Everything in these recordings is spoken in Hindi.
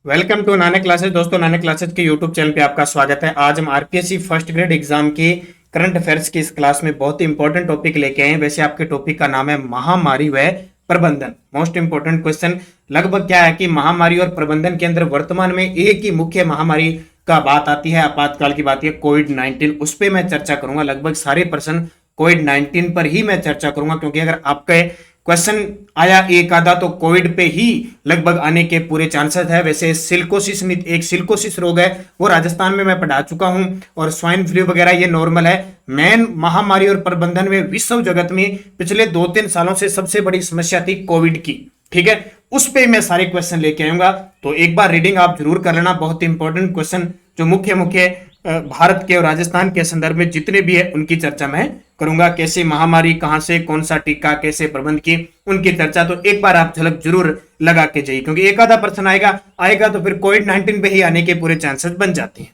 Welcome to Nanak classes. दोस्तों, नानक क्लासेस के यूट्यूब चैनल पे आपका स्वागत है। आज हम आरपीएससी फर्स्ट ग्रेड एग्जाम की करंट अफेयर्स की इस क्लास में बहुत ही इंपॉर्टेंट टॉपिक लेके आए हैं। वैसे आपके टॉपिक का नाम है महामारी व प्रबंधन। मोस्ट इंपॉर्टेंट क्वेश्चन लगभग क्या है कि महामारी और प्रबंधन के अंदर वर्तमान में एक ही मुख्य महामारी का बात आती है, आपातकाल की बात है कोविड-19। उस पर मैं चर्चा करूंगा। लगभग सारे प्रश्न कोविड-19 पर ही मैं चर्चा करूंगा, क्योंकि अगर आपके क्वेश्चन आया एक आधा तो कोविड पे ही लगभग आने के पूरे चांसेस है। वैसे सिल्कोसिस रोग है, वो राजस्थान में मैं पढ़ा चुका हूं, और स्वाइन फ्लू वगैरह ये नॉर्मल है। मेन महामारी और प्रबंधन में विश्व जगत में पिछले 2-3 सालों से सबसे बड़ी समस्या थी कोविड की। ठीक है, उस पे मैं सारे क्वेश्चन लेके आऊंगा, तो एक बार रीडिंग आप जरूर कर लेना। बहुत इंपॉर्टेंट क्वेश्चन जो मुख्य मुख्य भारत के और राजस्थान के संदर्भ में जितने भी है उनकी चर्चा मैं करूंगा। कैसे महामारी, कहां से कौन सा टीका कैसे प्रबंध की, उनकी चर्चा तो एक बार आप झलक जरूर लगा के जाइए, क्योंकि एक आधा प्रश्न आएगा तो फिर कोविड-19 पे ही आने के पूरे चांसेस बन जाते हैं।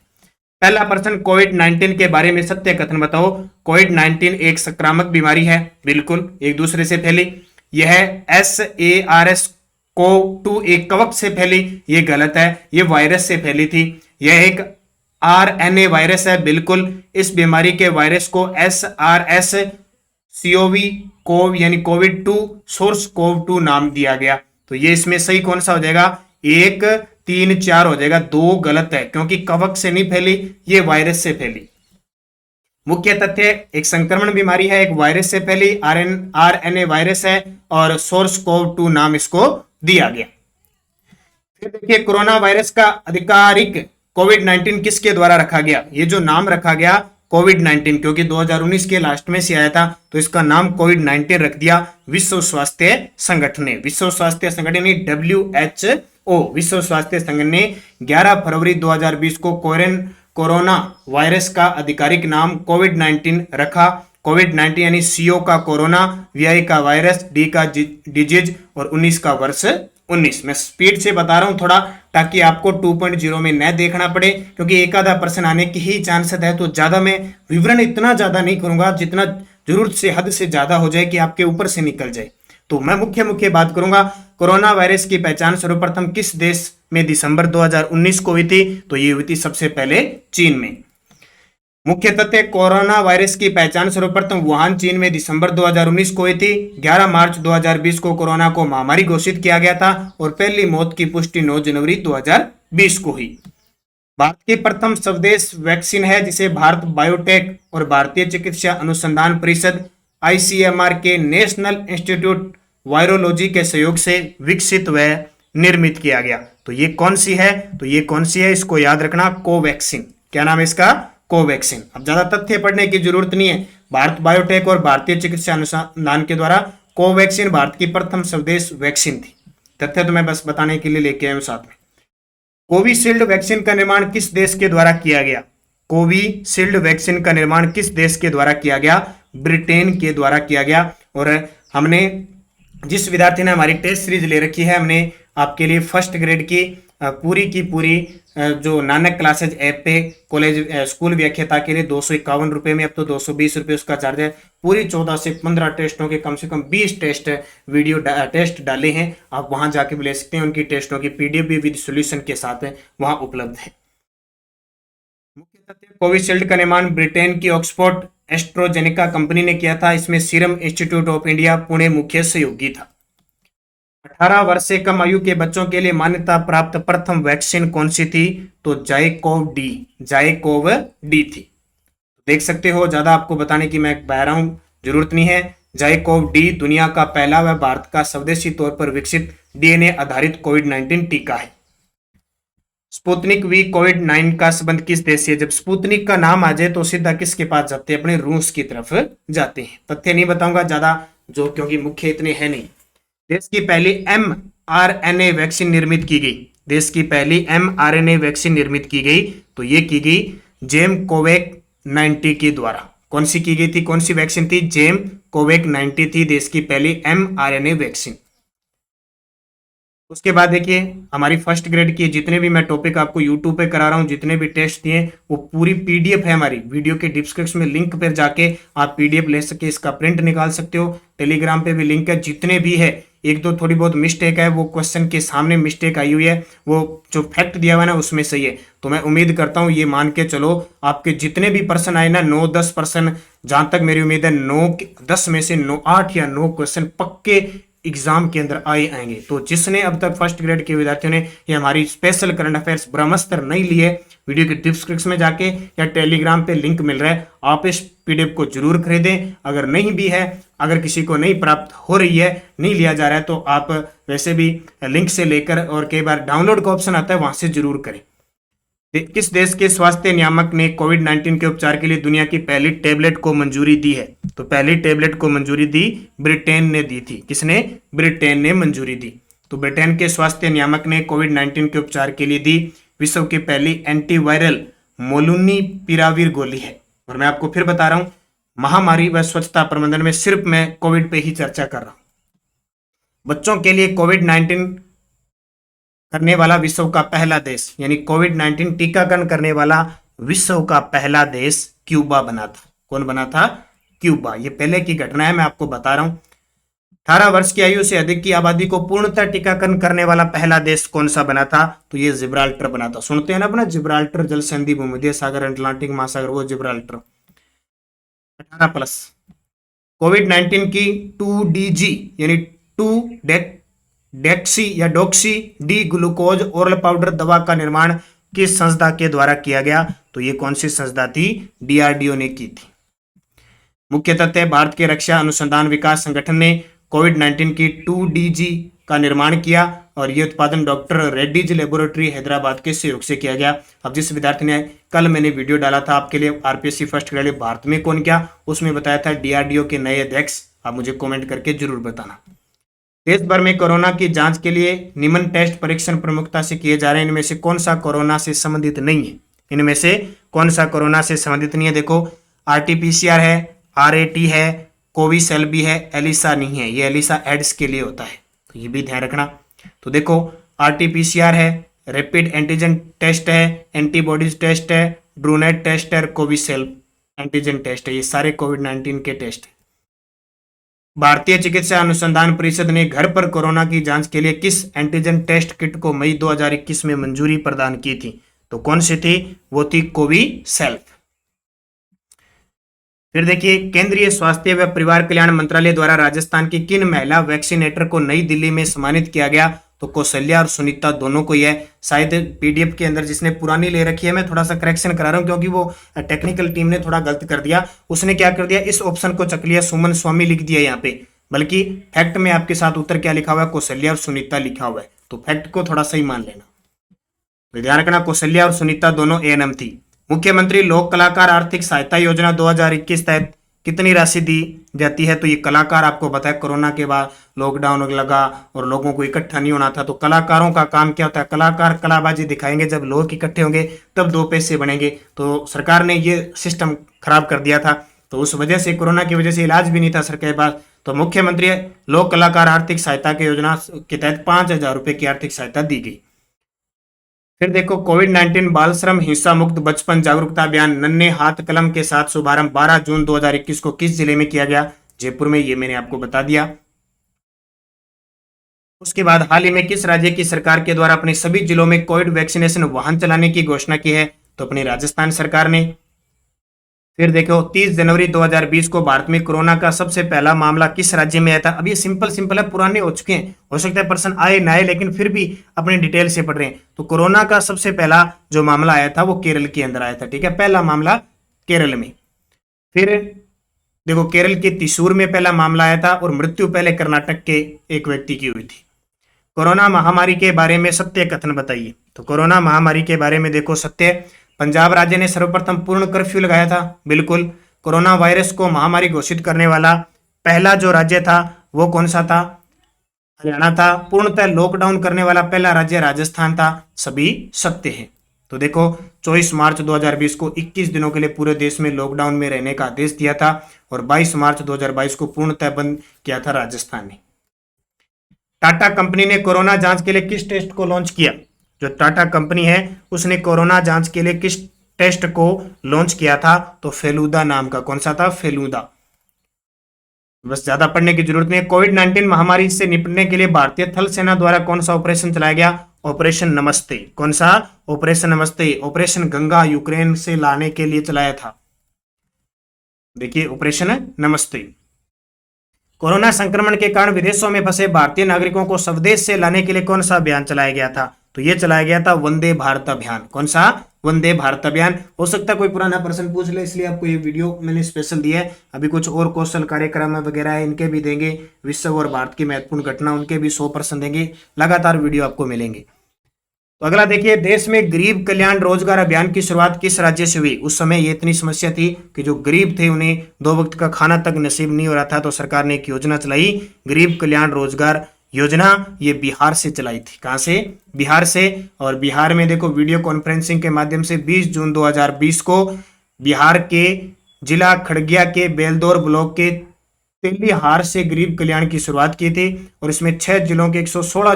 पहला प्रश्न, कोविड-19 के बारे में सत्य कथन बताओ। कोविड-19 एक संक्रामक बीमारी है, बिल्कुल, एक दूसरे से फैली। यह SARS-CoV-2 एक कवक से फैली, ये गलत है, ये वायरस से फैली थी। यह एक RNA वायरस है, बिल्कुल। इस बीमारी के वायरस को SARS-CoV यानी कोविड-2 सोर्स कोव-2 नाम दिया गया। तो ये इसमें सही कौन सा हो जाएगा? 1, 3, 4 हो जाएगा। 2 गलत है, क्योंकि कवक से नहीं फैली, ये वायरस से फैली। मुख्य तथ्य, एक संक्रमण बीमारी है, एक वायरस से फैली, RNA वायरस है, और सोर्स कोव-2 नाम इसको दिया गया। फिर देखिए, कोरोना वायरस का आधिकारिक कोविड-19 किसके द्वारा रखा गया? ये जो नाम रखा गया कोविड-19, क्योंकि 2019 के लास्ट में से आया था, तो इसका नाम कोविड-19 रख दिया विश्व स्वास्थ्य संगठन ने। विश्व स्वास्थ्य संगठन ने WHO, विश्व स्वास्थ्य संगठन ने 11 फरवरी 2020 को कोरोना वायरस का आधिकारिक नाम कोविड-19 रखा। कोविड-19 यानी CO का कोरोना, VI का वायरस, D का डिजीज और 19 का वर्ष 19। मैं स्पीड से बता रहा हूं थोड़ा, ताकि आपको 2.0 में न देखना पड़े, क्योंकि एक आधा प्रश्न आने की ही चांस है। तो ज्यादा मैं विवरण इतना ज्यादा नहीं करूंगा जितना जरूरत से हद से ज्यादा हो जाए कि आपके ऊपर से निकल जाए। तो मैं मुख्य बात करूंगा। कोरोना वायरस की पहचान सर्वप्रथम किस देश में दिसंबर 2019 को हुई थी? तो ये हुई थी सबसे पहले चीन में। मुख्य तथ्य, कोरोना वायरस की पहचान सर्वप्रथम वुहान, चीन में दिसंबर 2019 को हुई थी। 11 मार्च 2020 को कोरोना को महामारी घोषित किया गया था, और पहली मौत की पुष्टि 9 जनवरी 2020 को हुई। भारत की प्रथम स्वदेश वैक्सीन है, जिसे भारत बायोटेक और भारतीय चिकित्सा अनुसंधान परिषद ICMR के नेशनल इंस्टीट्यूट वायरोलॉजी के सहयोग से विकसित व निर्मित किया गया। तो ये कौन सी है? तो ये कौन सी है, इसको याद रखना, कोवैक्सीन। क्या नाम है इसका? कोवैक्सीन। अब ज्यादा तथ्य पढ़ने की जरूरत नहीं है। भारत बायोटेक और भारतीय चिकित्सा अनुसंधान के द्वारा कोवैक्सीन भारत की प्रथम स्वदेश वैक्सीन थी। तथ्य तो मैं बस बताने के लिए लेके आया हूं साथ में। कोविशील्ड वैक्सीन का निर्माण किस देश के द्वारा किया गया? कोविशील्ड वैक्सीन का निर्माण किस देश के द्वारा किया गया? ब्रिटेन के द्वारा किया गया। और हमने, जिस विद्यार्थी ने हमारी टेस्ट सीरीज ले रखी है, हमने आपके लिए फर्स्ट ग्रेड की पूरी जो नानक क्लासेज ऐप पे कॉलेज स्कूल व्याख्याता के लिए 251 रुपए में, अब तो 220 रुपए उसका चार्ज है। पूरी 14 से 15 टेस्टों के कम से कम 20 टेस्ट डाले हैं। आप वहां जाके भी ले सकते हैं। उनकी टेस्टों की PDF भी विद सॉल्यूशन के साथ वहां उपलब्ध है। मुख्य तथ्य, कोविशील्ड का निर्माण ब्रिटेन की ऑक्सफोर्ड एस्ट्रोजेनेका कंपनी ने किया था। इसमें serum institute of India Pune मुख्य सहयोगी था। 18 वर्ष से कम आयु के बच्चों के लिए मान्यता प्राप्त प्रथम वैक्सीन कौन सी थी? तो जाइकोव डी थी। देख सकते हो, ज्यादा आपको बताने की मैं बता रहा हूं, जरूरत नहीं है। जाइकोव डी दुनिया का पहला व भारत का स्वदेशी तौर पर विकसित DNA आधारित कोविड-19 टीका है। स्पुतनिक V कोविड-19 का संबंध किस देश से? जब स्पुतनिक का नाम आ जाए तो सीधा किसके पास जाते हैं? अपने रूस की तरफ जाते हैं। तथ्य नहीं बताऊंगा ज्यादा, जो क्योंकि मुख्य इतने हैं नहीं। देश की पहली mRNA वैक्सीन निर्मित की गई। देश की पहली mRNA वैक्सीन निर्मित की गई, तो ये की गई जेम कोवैक 90 के द्वारा। कौन सी की गई थी? कौन सी वैक्सीन थी? जेम कोवैक 90 थी देश की पहली mRNA वैक्सीन। उसके बाद देखिए, हमारी फर्स्ट ग्रेड की जितने भी मैं टॉपिक आपको यूट्यूब पे करा रहा हूँ, जितने भी टेस्ट दिए, वो पूरी PDF है हमारी। वीडियो के डिस्क्रिप्शन में लिंक पर जाके आप PDF ले सके, इसका प्रिंट निकाल सकते हो। टेलीग्राम पे भी लिंक है। जितने भी है एक दो थोड़ी बहुत मिस्टेक है, वो क्वेश्चन के सामने मिस्टेक आई हुई है, वो जो फैक्ट दिया हुआ है ना उसमें सही है। तो मैं उम्मीद करता हूँ, ये मान के चलो आपके जितने भी पर्सन आए ना 9-10%, जहां तक मेरी उम्मीद है 9-10 में से 8 या 9 क्वेश्चन पक्के एग्जाम के अंदर आएंगे। तो जिसने अब तक फर्स्ट ग्रेड के विद्यार्थियों ने ये हमारी स्पेशल करंट अफेयर्स ब्रह्मास्त्र नहीं लिए, वीडियो के डिस्क्रिप्शन में जाके या टेलीग्राम पे लिंक मिल रहा है, आप इस पीडीएफ को जरूर खरीदें। अगर नहीं भी है, अगर किसी को नहीं प्राप्त हो रही है, नहीं लिया जा रहा है, तो आप वैसे भी लिंक से लेकर और कई बार डाउनलोड का ऑप्शन आता है वहां से जरूर करें। किस देश के स्वास्थ्य नियामक ने कोविड-19 के उपचार के लिए दुनिया की पहली टेबलेट को मंजूरी दी है? तो पहली टेबलेट को मंजूरी दी ब्रिटेन ने दी थी। किसने? ब्रिटेन ने मंजूरी दी। तो ब्रिटेन के स्वास्थ्य नियामक ने कोविड-19 के उपचार के लिए दी विश्व की पहली एंटीवायरल मोलुनीपिराविर गोली है। और मैं आपको फिर बता रहा हूं, महामारी व स्वच्छता प्रबंधन में सिर्फ मैं कोविड पे ही चर्चा कर रहा हूं। बच्चों के लिए कोविड-19 करने वाला विश्व का पहला देश, यानी कोविड-19 टीकाकरण करने वाला विश्व का पहला देश क्यूबा बना था। कौन बना था? क्यूबा। ये पहले की घटना है, मैं आपको बता रहा हूं। 18 वर्ष की आयु से अधिक की आबादी को पूर्णतः टीकाकरण करने वाला पहला देश कौन सा बना था? तो ये जिब्राल्टर बना था। सुनते हैं ना अपना, जिब्राल्टर जल संधि, भूमध्य सागर, अटलांटिक महासागर, वो जिब्राल्टर। 18+। कोविड-19 की 2DG यानी 2 डेक्सी या Doxy D glucose oral powder दवा का निर्माण किस संस्था के द्वारा किया गया? तो ये कौन सी संस्था थी? डीआरडीओ ने की थी। मुख्य तथ्य, भारत के रक्षा अनुसंधान विकास संगठन ने कोविड-19 की 2DG का निर्माण किया और ये उत्पादन डॉक्टर रेड्डीज लेबोरेटरी हैदराबाद के सहयोग से किया गया। अब जिस विद्यार्थी ने, कल मैंने वीडियो डाला था आपके लिए आरपीएससी फर्स्ट ग्रेड भारत में कौन क्या, उसमें बताया था डीआरडीओ के नए अध्यक्ष। आप मुझे कमेंट करके जरूर बताना। देश भर में कोरोना की जांच के लिए निम्न टेस्ट परीक्षण प्रमुखता से किए जा रहे हैं। इनमें से कौन सा कोरोना से संबंधित नहीं है? इनमें से कौन सा कोरोना से संबंधित नहीं है? देखो, आरटीपीसीआर है, आरएटी है, कोविशेल्ड भी है, एलिसा नहीं है। ये एलिसा एड्स के लिए होता है, तो ये भी ध्यान रखना। तो देखो, आरटीपीसीआर है, रैपिड एंटीजन टेस्ट है, एंटीबॉडीज टेस्ट है, ड्रूनेट टेस्ट है, कोविशेल्ड एंटीजन टेस्ट है। ये सारे कोविड-19 के टेस्ट है। भारतीय चिकित्सा अनुसंधान परिषद ने घर पर कोरोना की जांच के लिए किस एंटीजन टेस्ट किट को मई 2021 में मंजूरी प्रदान की थी? तो कौन सी थी? वो थी कोविशेल्ड। फिर देखिए, केंद्रीय स्वास्थ्य व परिवार कल्याण मंत्रालय द्वारा राजस्थान की किन महिला वैक्सीनेटर को नई दिल्ली में सम्मानित किया गया? तो कौशल्या और सुनीता दोनों को ही है। शायद पीडीएफ के अंदर जिसने पुरानी ले रखी है, मैं थोड़ा सा करेक्शन करा रहा हूं क्योंकि वो टेक्निकल टीम ने थोड़ा गलत कर दिया। उसने क्या कर दिया, इस ऑप्शन को चक लिया, सुमन स्वामी लिख दिया यहाँ पे, बल्कि फैक्ट में आपके साथ उत्तर क्या लिखा हुआ है? कौशल्या और सुनीता लिखा हुआ है। तो फैक्ट को थोड़ा सही मान लेना। ध्यान रखना, कौशल्या और सुनीता दोनों एएनएम थी। मुख्यमंत्री लोक कलाकार आर्थिक सहायता योजना 2021 तहत कितनी राशि दी जाती है? तो ये कलाकार, आपको पता है कोरोना के बाद लॉकडाउन लगा और लोगों को इकट्ठा नहीं होना था, तो कलाकारों का काम क्या होता है? कलाकार कलाबाजी दिखाएंगे, जब लोग इकट्ठे होंगे तब 2 पैसे बनेंगे। तो सरकार ने ये सिस्टम खराब कर दिया था, तो उस वजह से, कोरोना की वजह से इलाज भी नहीं था सरकार के पास, तो मुख्यमंत्री लोक कलाकार आर्थिक सहायता की योजना के तहत 5,000 रुपए की आर्थिक सहायता दी गई। फिर देखो, कोविड-19 बाल श्रम हिंसा मुक्त बचपन जागरूकता अभियान नन्हे हाथ कलम के साथ शुभारंभ 12 जून 2021 को किस जिले में किया गया? जयपुर में। ये मैंने आपको बता दिया। उसके बाद हाल ही में किस राज्य की सरकार के द्वारा अपने सभी जिलों में कोविड वैक्सीनेशन वाहन चलाने की घोषणा की है? तो अपनी राजस्थान सरकार ने। फिर देखो, 30 जनवरी 2020 को भारत में कोरोना का सबसे पहला मामला किस राज्य में आया था? अब ये सिंपल है, पुराने हो चुके हैं, हो सकता है पर्सन आए ना आए, लेकिन फिर भी अपने डिटेल से पढ़ रहे हैं। तो कोरोना का सबसे पहला जो मामला आया था वो केरल के अंदर आया था। ठीक है, पहला मामला केरल में। फिर देखो, केरल के त्रिशूर में पहला मामला आया था और मृत्यु पहले कर्नाटक के एक व्यक्ति की हुई थी। कोरोना महामारी के बारे में सत्य कथन बताइए। तो कोरोना महामारी के बारे में देखो, सत्य, पंजाब राज्य ने सर्वप्रथम पूर्ण कर्फ्यू लगाया था। बिल्कुल। कोरोना वायरस को महामारी घोषित करने वाला पहला जो राज्य था वो कौन सा था? हरियाणा था। पूर्णतः लॉकडाउन करने वाला पहला राज्य राजस्थान था। सभी सत्य है। तो देखो, 24 मार्च 2020 को 21 दिनों के लिए पूरे देश में लॉकडाउन में रहने का आदेश दिया था और 22 मार्च 2022 को पूर्णतः बंद किया था राजस्थान ने। टाटा कंपनी ने कोरोना जांच के लिए किस टेस्ट को लॉन्च किया? जो टाटा कंपनी है उसने कोरोना जांच के लिए किस टेस्ट को लॉन्च किया था? तो फेलुदा नाम का। कौन सा था? फेलुदा। बस ज्यादा पढ़ने की जरूरत नहीं है। कोविड-19 महामारी से निपटने के लिए भारतीय थल सेना द्वारा कौन सा ऑपरेशन चलाया गया? ऑपरेशन नमस्ते। कौन सा? ऑपरेशन नमस्ते। ऑपरेशन गंगा यूक्रेन से लाने के लिए चलाया था। देखिए ऑपरेशन नमस्ते। कोरोना संक्रमण के कारण विदेशों में फंसे भारतीय नागरिकों को स्वदेश से लाने के लिए कौन सा अभियान चलाया गया था? तो ये चलाया गया था वंदे भारत अभियान। कौन सा? वंदे भारत अभियान। हो सकता है कोई पुराना प्रश्न पूछ ले, इसलिए आपको ये वीडियो मैंने स्पेशल दिया है। अभी कुछ और कौशल कार्यक्रम वगैरह है, इनके भी देंगे। विश्व और भारत की महत्वपूर्ण घटना, उनके भी 100% देंगे। लगातार वीडियो आपको मिलेंगे। तो अगला देखिए, देश में गरीब कल्याण रोजगार अभियान की शुरुआत किस राज्य से हुई? उस समय ये इतनी समस्या थी कि जो गरीब थे उन्हें 2 वक्त का खाना तक नसीब नहीं हो रहा था, तो सरकार ने एक योजना चलाई, गरीब कल्याण रोजगार योजना। ये बिहार से चलाई थी। कहां से? बिहार से। और बिहार में देखो वीडियो कॉन्फ्रेंसिंग के माध्यम से 20 जून 2020 को बिहार के जिला खगड़िया के बेलदौर ब्लॉक के तेलीहार से गरीब कल्याण की शुरुआत की थी। और इसमें 6 जिलों के 116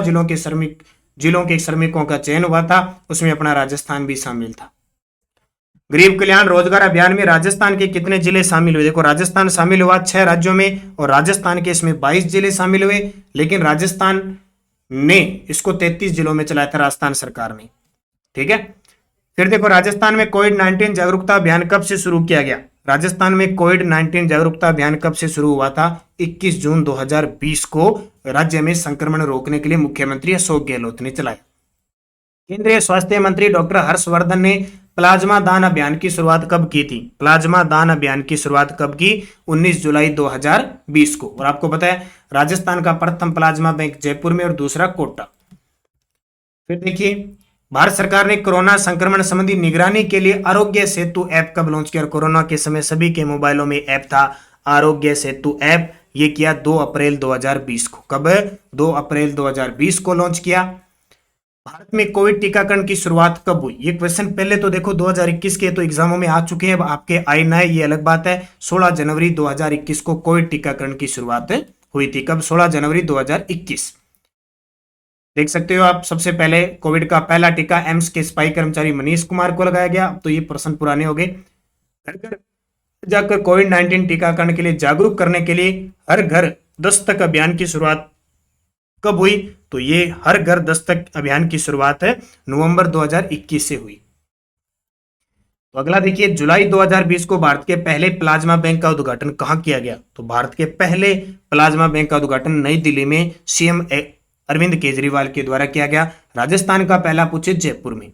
जिलों के श्रमिकों का चयन हुआ था। उसमें अपना राजस्थान भी शामिल था। गरीब कल्याण रोजगार अभियान में राजस्थान के कितने जिले शामिल हुए? देखो राजस्थान शामिल हुआ 6 राज्यों में, और राजस्थान के इसमें 22 जिले शामिल हुए। लेकिन राजस्थान ने इसको 33 जिलों में चलाया था, राजस्थान सरकार ने। ठीक है। फिर देखो राजस्थान में कोविड-19 जागरूकता अभियान कब से शुरू किया गया? राजस्थान में कोविड-19 जागरूकता अभियान कब से शुरू हुआ था? 21 जून 2020 को राज्य में संक्रमण रोकने के लिए मुख्यमंत्री अशोक गहलोत ने चलाया। केंद्रीय स्वास्थ्य मंत्री डॉक्टर हर्षवर्धन ने प्लाज्मा दान अभियान की शुरुआत कब की थी? प्लाज्मा दान अभियान की शुरुआत कब की? 19 जुलाई 2020 को। और आपको पता है राजस्थान का प्रथम प्लाज्मा बैंक जयपुर में और दूसरा कोटा। फिर देखिए, भारत सरकार ने कोरोना संक्रमण संबंधी निगरानी के लिए आरोग्य सेतु ऐप कब लॉन्च किया? कोरोना के समय सभी के मोबाइलों में ऐप था आरोग्य सेतु ऐप। ये किया 2 अप्रैल 2020 को। कब? 2 अप्रैल 2020 को लॉन्च किया। भारत में कोविड टीकाकरण की शुरुआत कब हुई? ये क्वेश्चन पहले तो देखो 2021 के तो एग्जामों में आ चुके हैं, अब आपके आए ना है ये अलग बात है। 16 जनवरी 2021 को कोविड टीकाकरण की शुरुआत हुई थी। कब? 16 जनवरी 2021। देख सकते हो आप, सबसे पहले कोविड का पहला टीका एम्स के सिपाही कर्मचारी मनीष कुमार को लगाया गया। तो ये प्रश्न पुराने हो गए। घर घर जाकर कोविड-19 टीकाकरण के लिए जागरूक करने के लिए हर घर दस्तक अभियान की शुरुआत कब हुई? तो ये हर घर दस्तक अभियान की शुरुआत नवंबर 2021 से हुई। तो अगला देखिए, जुलाई 2020 को भारत के पहले प्लाज्मा बैंक का उद्घाटन कहां किया गया? तो भारत के पहले प्लाज्मा बैंक का उद्घाटन नई दिल्ली में सीएम अरविंद केजरीवाल के द्वारा किया गया। राजस्थान का पहला पूछे जयपुर में।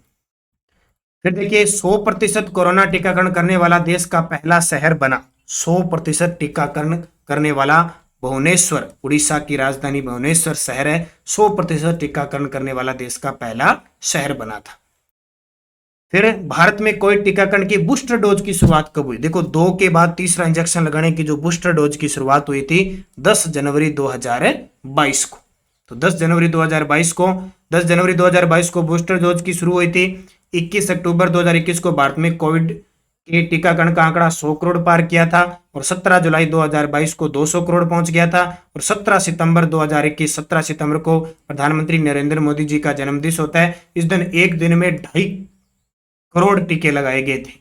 फिर देखिए, 100% कोरोना टीकाकरण करने वाला देश का पहला शहर बना। 100% टीकाकरण करने वाला भुवनेश्वर, उड़ीसा की राजधानी भुवनेश्वर शहर है। 100% टीकाकरण करने वाला देश का पहला शहर बना था। फिर भारत में कोविड टीकाकरण की बूस्टर डोज की शुरुआत कब हुई? देखो 2 के बाद तीसरा इंजेक्शन लगाने की जो बूस्टर डोज की शुरुआत हुई थी 10 जनवरी 2022 को। तो 10 जनवरी 2022 को बूस्टर डोज की शुरू हुई थी। 21 अक्टूबर 2021 को भारत में कोविड के टीकाकरण का आंकड़ा 100 करोड़ पार किया था। और 17 जुलाई 2022 को 200 करोड़ पहुंच गया था। और 17 सितंबर 2021 को प्रधानमंत्री नरेंद्र मोदी जी का जन्मदिन होता है। इस दिन एक दिन में 2.5 करोड़ टीके लगाए गए थे।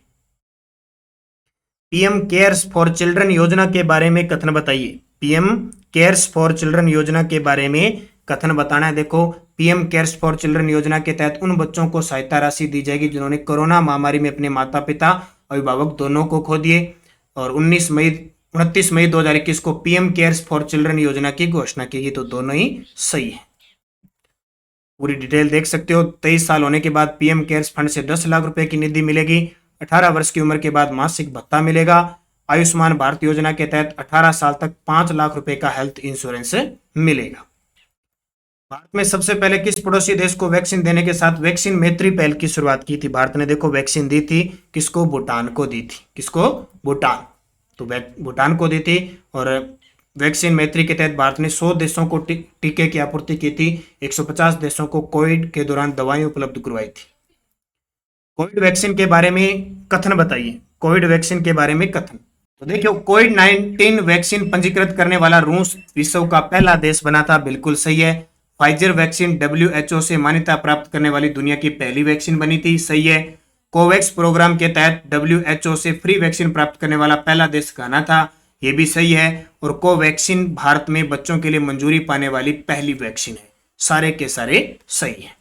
पीएम केयर्स फॉर चिल्ड्रन योजना के बारे में कथन बताइए। पीएम केयर्स फॉर चिल्ड्रन योजना के बारे में कथन बताना है। देखो, पीएम केयर्स फॉर चिल्ड्रन योजना के तहत उन बच्चों को सहायता राशि दी जाएगी जिन्होंने कोरोना महामारी में अपने माता पिता अभिभावक दोनों को खो दिए। और 29 मई 2021 को पीएम केयर्स फॉर चिल्ड्रन योजना की घोषणा की गई। तो दोनों ही सही है। पूरी डिटेल देख सकते हो। 23 साल होने के बाद पीएम केयर्स फंड से 10 लाख रुपए की निधि मिलेगी। 18 वर्ष की उम्र के बाद मासिक भत्ता मिलेगा। आयुष्मान भारत योजना के तहत 18 साल तक 5 लाख रुपए का हेल्थ इंश्योरेंस मिलेगा। भारत में सबसे पहले किस पड़ोसी देश को वैक्सीन देने के साथ वैक्सीन मैत्री पहल की शुरुआत की थी? भारत ने देखो वैक्सीन दी थी, किसको? भूटान को दी थी। किसको? भूटान। तो भूटान को दी थी। और वैक्सीन मैत्री के तहत भारत ने 100 देशों को टीके की आपूर्ति की थी। 150 देशों को कोविड के दौरान दवाएं उपलब्ध करवाई थी। कोविड वैक्सीन के बारे में कथन बताइए। कोविड वैक्सीन के बारे में कथन। तो देखियो, कोविड-19 वैक्सीन पंजीकृत करने वाला रूस विश्व का पहला देश बना था। बिल्कुल सही है। फाइजर वैक्सीन WHO से मान्यता प्राप्त करने वाली दुनिया की पहली वैक्सीन बनी थी। सही है। कोवैक्स प्रोग्राम के तहत WHO से फ्री वैक्सीन प्राप्त करने वाला पहला देश घाना था। ये भी सही है। और कोवैक्सीन भारत में बच्चों के लिए मंजूरी पाने वाली पहली वैक्सीन है। सारे के सारे सही है।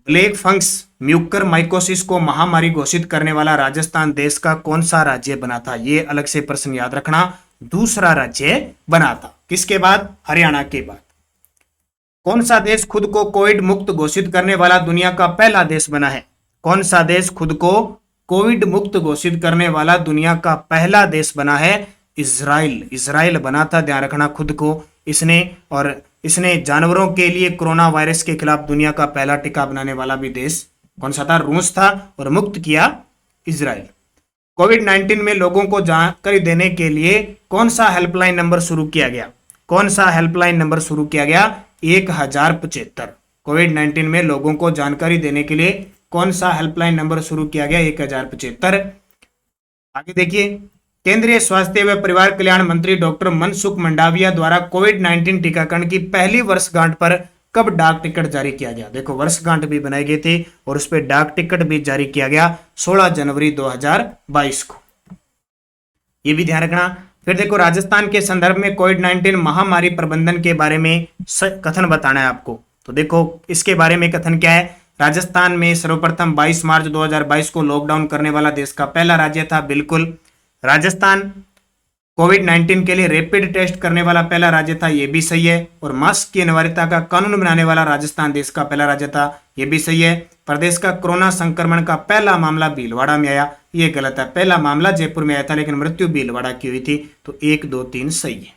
ब्लैक फंगस म्यूकर माइकोसिस को महामारी घोषित करने वाला राजस्थान देश का कौन सा राज्य बना था? ये अलग से प्रश्न याद रखना। दूसरा राज्य बना था। किसके बाद? हरियाणा के बाद। कौन सा देश खुद को कोविड मुक्त घोषित करने वाला दुनिया का पहला देश बना है? कौन सा देश खुद को कोविड मुक्त घोषित करने वाला दुनिया का पहला देश बना है? इजराइल। इजराइल बना था, ध्यान रखना खुद को इसने जानवरों के लिए कोरोना वायरस के खिलाफ दुनिया का पहला टीका बनाने वाला भी देश कौन सा था? रूस था, और मुक्त किया इजराइल। कोविड-19 में लोगों को जानकारी देने के लिए कौन सा हेल्पलाइन नंबर शुरू किया गया? कौन सा हेल्पलाइन नंबर शुरू किया गया? 1075। कोविड-19 में लोगों को जानकारी देने के लिए कौन सा हेल्पलाइन नंबर शुरू किया गया? 1075। आगे देखिए, केंद्रीय स्वास्थ्य व परिवार कल्याण मंत्री डॉक्टर मनसुख मंडाविया द्वारा कोविड-19 टीकाकरण की पहली वर्षगांठ पर कब डाक टिकट जारी किया गया? देखो, वर्षगांठ भी बनाई गई थी और उस पर डाक टिकट भी जारी किया गया 16 जनवरी 2022 को। ये भी ध्यान रखना। फिर देखो, राजस्थान के संदर्भ में कोविड-19 महामारी प्रबंधन के बारे में कथन बताना है आपको। तो देखो, इसके बारे में कथन क्या है? राजस्थान में सर्वप्रथम 22 मार्च 2022 को लॉकडाउन करने वाला देश का पहला राज्य था। बिल्कुल, राजस्थान कोविड-19 के लिए रैपिड टेस्ट करने वाला पहला राज्य था। यह भी सही है। और मास्क की अनिवार्यता का कानून बनाने वाला राजस्थान देश का पहला राज्य था। यह भी सही है। प्रदेश का कोरोना संक्रमण का पहला मामला भीलवाड़ा में आया। यह गलत है। पहला मामला जयपुर में आया था, लेकिन मृत्यु भीलवाड़ा की हुई थी। तो 1, 2, 3 सही है।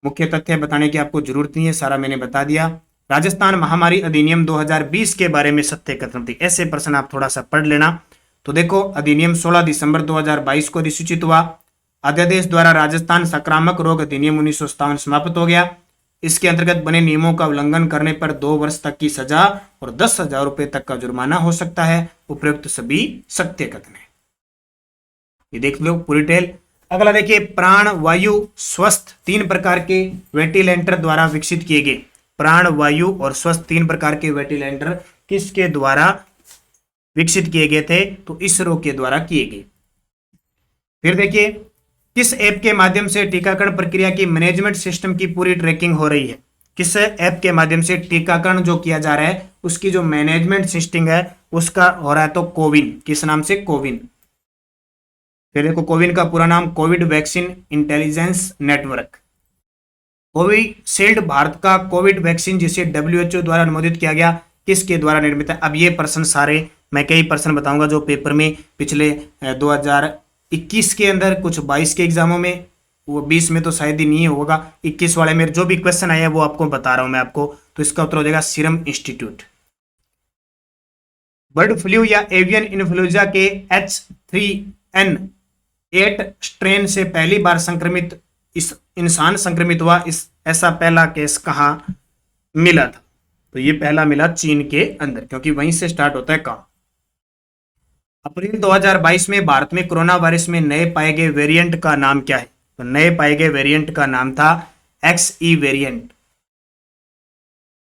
मुख्य तथ्य बताने की आपको जरूरत नहीं है, सारा मैंने बता दिया। राजस्थान महामारी अधिनियम 2020 के बारे में सत्य कथन थी। ऐसे प्रश्न आप थोड़ा सा पढ़ लेना। तो देखो, अधिनियम 16 दिसंबर 2022 को अधिसूचित हुआ। अध्यादेश द्वारा राजस्थान संक्रामक रोग अधिनियम 1957 समाप्त हो गया। इसके अंतर्गत बने नियमों का उल्लंघन करने पर 2 वर्ष तक की सजा और 10,000 रुपए तक का जुर्माना हो सकता है। उपयुक्त सभी सत्य कथन है। ये देख लो पूरी टेल। अगला देखिए, प्राण वायु स्वस्थ 3 प्रकार के वेंटिलेटर द्वारा विकसित किए गए। प्राण वायु और स्वस्थ 3 प्रकार के वेंटिलेटर किसके द्वारा विकसित किए गए थे? तो इसरो के द्वारा किए गए। फिर देखिए, किस ऐप के माध्यम से टीकाकरण प्रक्रिया की मैनेजमेंट सिस्टम की पूरी ट्रैकिंग हो रही है? किस ऐप के माध्यम से टीकाकरण जो किया जा रहा है उसकी जो मैनेजमेंट सिस्टम है उसका हो रहा है? तो कोविन। किस नाम से? कोविन। फिर देखो, कोविन का पूरा नाम Covid vaccine intelligence network. Covishield Bharat का कोविड वैक्सीन जिसे WHO द्वारा अनुमोदित किया गया, किसके द्वारा निर्मित है? अब ये प्रश्न सारे मैं कई प्रश्न बताऊंगा जो पेपर में पिछले 2021 के अंदर, कुछ 22 के एग्जामों में, वो 20 में तो शायद ही नहीं होगा, 21 वाले में जो भी क्वेश्चन आया है वो आपको बता रहा हूं मैं आपको। तो इसका उत्तर हो जाएगा सीरम इंस्टीट्यूट। बर्ड फ्लू या एवियन इन्फ्लुएंजा के H3N8 स्ट्रेन से पहली बार संक्रमित इंसान संक्रमित हुआ, ऐसा पहला केस कहां मिला था? तो ये पहला मिला चीन के अंदर, क्योंकि वहीं से स्टार्ट होता है काम। अप्रैल 2022 में भारत में कोरोना वायरस में नए पाए गए वेरिएंट का नाम क्या है? तो नए पाए गए वेरिएंट का नाम था XE वेरिएंट।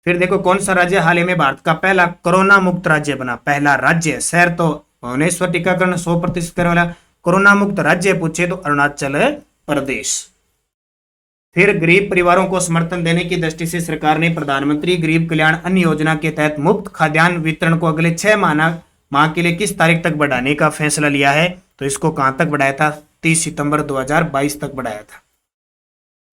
फिर देखो, कौन सा राज्य हाल ही में भारत का पहला कोरोना मुक्त राज्य बना? पहला राज्य, शहर तो भुवनेश्वर, टीकाकरण 100% करने वाला। कोरोना मुक्त राज्य पूछे तो अरुणाचल प्रदेश। फिर गरीब परिवारों को समर्थन देने की दृष्टि से सरकार ने प्रधानमंत्री गरीब कल्याण अन्न योजना के तहत मुफ्त खाद्यान्न वितरण को अगले 6 माह के लिए किस तारीख तक बढ़ाने का फैसला लिया है? तो इसको कहां तक बढ़ाया था? 30 सितंबर 2022 तक बढ़ाया था।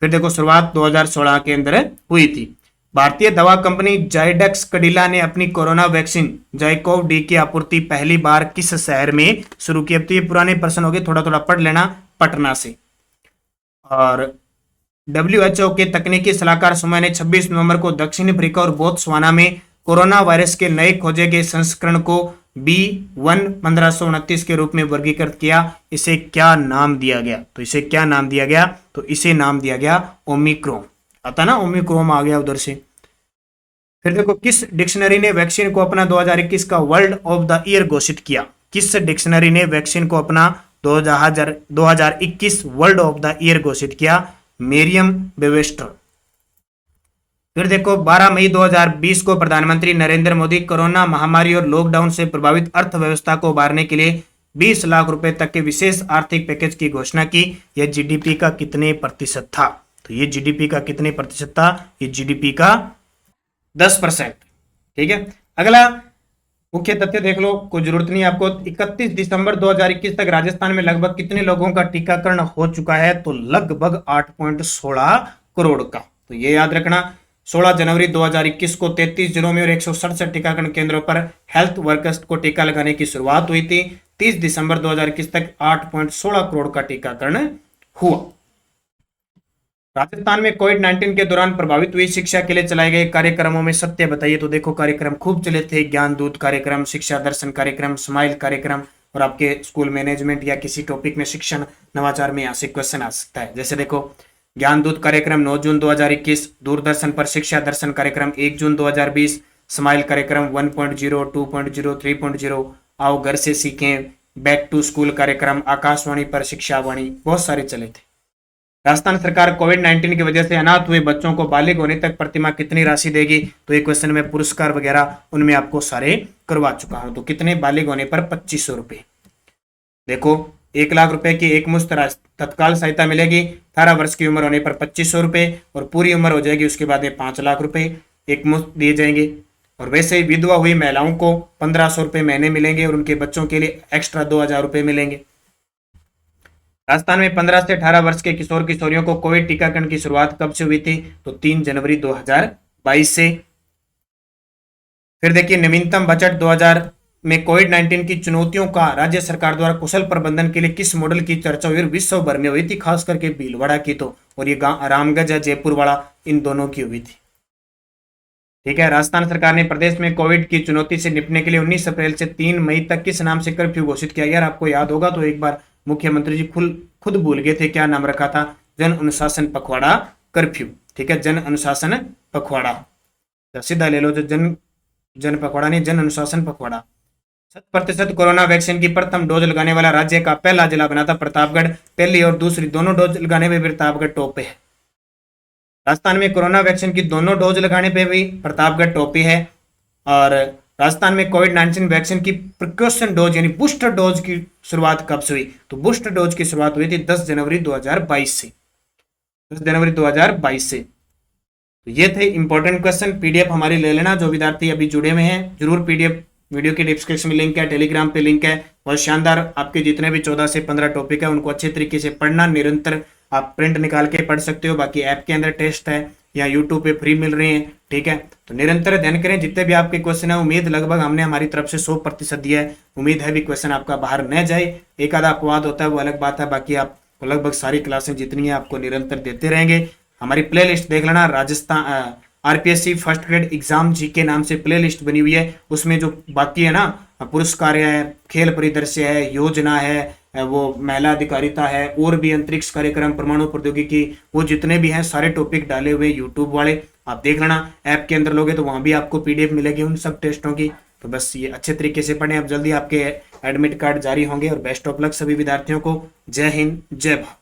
फिर देखो, शुरुआत 2016 के अंदर हुई थी। भारतीय दवा कंपनी जायडक्स कैडिला ने अपनी कोरोना वैक्सीन जाइकोव डी की आपूर्ति पहली बार किस शहर में शुरू की? अब तो ये पुराने प्रश्न हो गए, थोड़ा थोड़ा पढ़ लेना। पटना से। और WHO के तकनीकी सलाहकार समूह ने 26 नवंबर को दक्षिण अफ्रीका और बोत्सवाना में कोरोना वायरस के नए खोजे गए संस्करण को B1 1529 के रूप में वर्गीकृत किया। इसे क्या नाम दिया गया? तो इसे क्या नाम दिया गया? तो इसे नाम दिया गया ओमिक्रॉन। आता ना, ओमिक्रॉन आ गया उधर से। फिर देखो, किस डिक्शनरी ने वैक्सीन को अपना 2021 का वर्ल्ड ऑफ द ईयर घोषित किया? किस डिक्शनरी ने वैक्सीन को अपना 2021 वर्ल्ड ऑफ द ईयर घोषित किया? मेरियम वेबस्टर। फिर देखो, 12 मई 2020 को प्रधानमंत्री नरेंद्र मोदी कोरोना महामारी और लॉकडाउन से प्रभावित अर्थव्यवस्था को उबारने के लिए 20 लाख रुपए तक के विशेष आर्थिक पैकेज की घोषणा की। यह जीडीपी का कितने प्रतिशत था? तो ये जीडीपी का कितने प्रतिशत था? ये जीडीपी का 10%। ठीक है, अगला मुख्य तथ्य देख लो, कोई जरूरत नहीं आपको। 31 दिसंबर 2021 तक राजस्थान में लगभग कितने लोगों का टीकाकरण हो चुका है? तो लगभग 8.16 करोड़ का। तो ये याद रखना, 16 जनवरी 2021 को 33 जिलों में और 167 टीकाकरण केंद्रों पर हेल्थ वर्कर्स को टीका लगाने की शुरुआत हुई थी। 30 दिसंबर 2021 तक 8.16 करोड़ का टीकाकरण हुआ। राजस्थान में कोविड-19 के दौरान प्रभावित हुई शिक्षा के लिए चलाए गए कार्यक्रमों में सत्य बताइए। तो देखो, कार्यक्रम खूब चले थे, ज्ञान दूत कार्यक्रम, शिक्षा दर्शन कार्यक्रम, स्माइल कार्यक्रम, और आपके स्कूल मैनेजमेंट या किसी टॉपिक में शिक्षण नवाचार में यहाँ से क्वेश्चन आ सकता है। जैसे देखो, ज्ञान दूत कार्यक्रम 9 जून 2021, दूरदर्शन पर शिक्षा दर्शन कार्यक्रम 1 जून 2020, स्माइल कार्यक्रम 1.0, 2.0, 3.0, आओ घर से सीखें, बैक टू स्कूल कार्यक्रम, आकाशवाणी पर शिक्षावाणी, बहुत सारे चले थे। राजस्थान सरकार कोविड-19 की वजह से अनाथ हुए बच्चों को बालिग होने तक प्रतिमाह कितनी राशि देगी? तो एक क्वेश्चन में पुरस्कार वगैरह उनमें आपको सारे करवा चुका हूं। तो कितने बालिग होने पर? 2500 रुपए। देखो, 1 लाख रुपए की एक मुश्त तत्काल सहायता मिलेगी। 18 वर्ष की उम्र होने पर 2500 रुपए, और पूरी उम्र हो जाएगी उसके बाद 5 लाख रुपए एक मुश्त दिए जाएंगे। और वैसे ही विधवा हुई महिलाओं को 1500 रुपए महीने मिलेंगे, और उनके बच्चों के लिए एक्स्ट्रा 2000 रुपए मिलेंगे। राजस्थान में 15 से 18 वर्ष के किशोर किशोरियों को कोविड टीकाकरण की शुरुआत कब से हुई थी? तो 3 जनवरी 2022 से। फिर देखिए, नवीनतम बजट 2000 में कोविड-19 की चुनौतियों का राज्य सरकार द्वारा कुशल प्रबंधन के लिए किस मॉडल की चर्चा हुई? विश्व भर में हुई थी, खास करके भीलवाड़ा की तो, और ये रामगंज या जयपुर वाला, इन दोनों की हुई थी। ठीक है, राजस्थान सरकार ने प्रदेश में कोविड की चुनौती से निपटने के लिए 19 अप्रैल से 3 मई तक किस नाम से कर्फ्यू घोषित किया? यार आपको याद होगा तो एक बार मुख्यमंत्री जी खुद भूल गए थे, क्या नाम रखा था? जन अनुशासन पखवाड़ा कर्फ्यू। ठीक है, जन अनुशासन पखवाड़ा, सीधा ले लो, जो जन पखवाड़ा नहीं, जन अनुशासन पखवाड़ा। 100% कोरोना वैक्सीन की प्रथम डोज लगाने वाला राज्य का पहला जिला बना था प्रतापगढ़। पहली और दूसरी दोनों डोज लगाने में प्रतापगढ़ टॉप पे है। राजस्थान में कोरोना वैक्सीन की दोनों डोज लगाने पे भी प्रतापगढ़ टॉप पे है। और राजस्थान में कोविड-19 वैक्सीन की प्रिकॉशन डोज यानी बूस्टर डोज की शुरुआत कब से हुई? तो बूस्टर डोज की शुरुआत हुई थी 10 जनवरी 2022 से। 10 जनवरी 2022 से। तो ये थे इंपॉर्टेंट क्वेश्चन। पीडीएफ हमारी ले लेना, जो विद्यार्थी अभी जुड़े हुए हैं जरूर पीडीएफ, वीडियो के डिस्क्रिप्शन में लिंक है, टेलीग्राम पे लिंक है। और शानदार, आपके जितने भी 14 से 15 टॉपिक है उनको अच्छे तरीके से पढ़ना, निरंतर आप प्रिंट निकाल के पढ़ सकते हो। बाकी ऐप के अंदर टेस्ट है या यूट्यूब पे फ्री मिल रहे हैं। ठीक है, तो निरंतर ध्यान करें, जितने भी आपके क्वेश्चन है उम्मीद लगभग हमने हमारी तरफ से 100% दिया है। उम्मीद है भी क्वेश्चन आपका बाहर न जाए। एक आधा अपवाद होता है वो अलग बात है, बाकी आप लगभग सारी क्लासें जितनी है आपको निरंतर देते रहेंगे। हमारी प्ले लिस्ट देख लेना, Rajasthan RPSC first grade exam जी के नाम से प्ले लिस्ट बनी हुई है। उसमें जो बाकी है ना, पुरस्कार है, खेल परिदृश्य है, योजना है, वो महिला अधिकारिता है, और भी अंतरिक्ष कार्यक्रम, परमाणु प्रौद्योगिकी, वो जितने भी हैं सारे टॉपिक डाले हुए यूट्यूब वाले आप देख लेना। ऐप के अंदर लोगे तो वहां भी आपको पीडीएफ मिलेगी उन सब टेस्टों की। तो बस ये अच्छे तरीके से पढ़ें। अब जल्दी आपके एडमिट कार्ड जारी होंगे, और बेस्ट ऑफ लक सभी विद्यार्थियों को। जय हिंद, जय भारत।